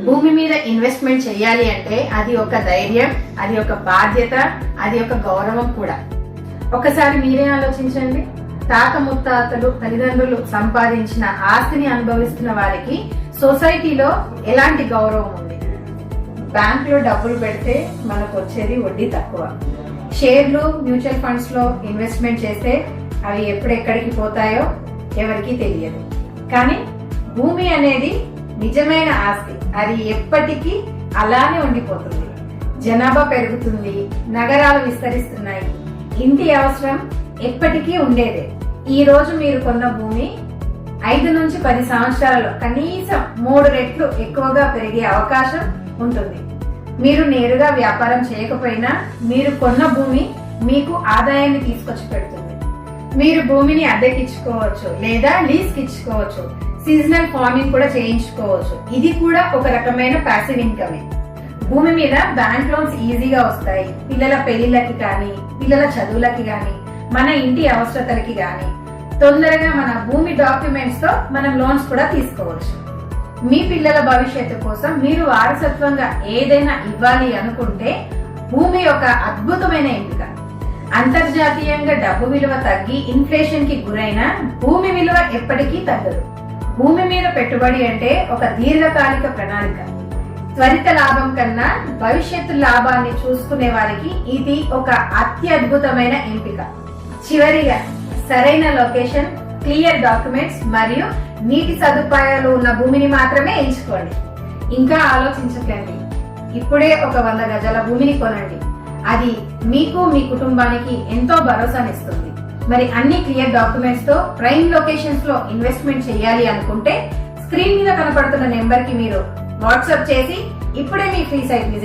భూమి మీద ఇన్వెస్ట్మెంట్ చేయాలి అంటే అది ఒక ధైర్యం, అది ఒక బాధ్యత, అది ఒక గౌరవం కూడా. ఒకసారి మీరే ఆలోచించండి. తాత ముత్తాతలు తల్లిదండ్రులు సంపాదించిన ఆస్తిని అనుభవిస్తున్న వారికి సొసైటీలో ఎలాంటి గౌరవం ఉంది? బ్యాంక్ లో డబ్బులు పెడితే మనకు వచ్చేది వడ్డీ తక్కువ. షేర్లు, మ్యూచువల్ ఫండ్స్ లో ఇన్వెస్ట్మెంట్ చేస్తే అవి ఎప్పుడెక్కడికి పోతాయో ఎవరికీ తెలియదు. కానీ భూమి అనేది నిజమైన ఆస్తి. అది ఎప్పటికీ అలానే ఉండిపోతుంది. జనాభా పెరుగుతుంది, నగరాలు విస్తరిస్తున్నాయి, ఇంటి అవసరం ఎప్పటికీ ఉండేదే. ఈ రోజు మీరు కొన్న భూమి 5 నుంచి 10 సంవత్సరాలలో కనీసం 3 రెట్లు ఎక్కువగా పెరిగే అవకాశం ఉంటుంది. మీరు నేరుగా వ్యాపారం చేయకపోయినా మీరు కొన్న భూమి మీకు ఆదాయాన్ని తీసుకొచ్చి పెడుతుంది. మీరు భూమిని అద్దెకిచ్చుకోవచ్చు లేదా లీజ్ ఇచ్చుకోవచ్చు. సీజనల్ ఫార్మింగ్ కూడా చేయించుకోవచ్చు. ఇది కూడా ఒక రకమైన ప్యాసివ్ ఇన్కమే. భూమి మీద బ్యాంక్ లోన్స్ ఈజీగా వస్తాయి. పిల్లల పెళ్లిళ్ళకి కానీ, పిల్లల చదువులకి కానీ, మన ఇంటి అవసరతలకి కానీ తొందరగా మన భూమి డాక్యుమెంట్స్ తో మనం లోన్స్ కూడా తీసుకోవచ్చు. మీ పిల్లల భవిష్యత్తు కోసం మీరు వారసత్వంగా ఏదైనా ఇవ్వాలి అనుకుంటే భూమి ఒక అద్భుతమైన ఎంపిక. అంతర్జాతీయంగా డబ్బు విలువ తగ్గి ఇన్ఫ్లేషన్ కి గురైన భూమి విలువ ఎప్పటికీ తగ్గదు. భూమి మీద పెట్టుబడి అంటే ఒక దీర్ఘకాలిక ప్రణాళిక. త్వరిత లాభం కన్నా భవిష్యత్తు లాభాన్ని చూసుకునే వారికి ఇది ఒక అత్యద్భుతమైన ఎంపిక. చివరిగా సరైన లొకేషన్, క్లియర్ డాక్యుమెంట్స్ మరియు నీటి సదుపాయాలు ఉన్న భూమిని మాత్రమే ఎంచుకోండి. ఇంకా ఆలోచించకండి. ఇప్పుడే ఒక 100 గజాల భూమిని కొనండి. అది మీకు, మీ కుటుంబానికి ఎంతో భరోసానిస్తుంది. మరి అన్ని క్లియర్ డాక్యుమెంట్స్ తో ప్రైమ్ లొకేషన్స్ లో ఇన్వెస్ట్మెంట్ చేయాలి అనుకుంటే స్క్రీన్ మీద కనపడుతున్న నెంబర్ కి మీరు వాట్సాప్ చేసి ఇప్పుడే మీ ఫ్రీ సైట్ విజిట్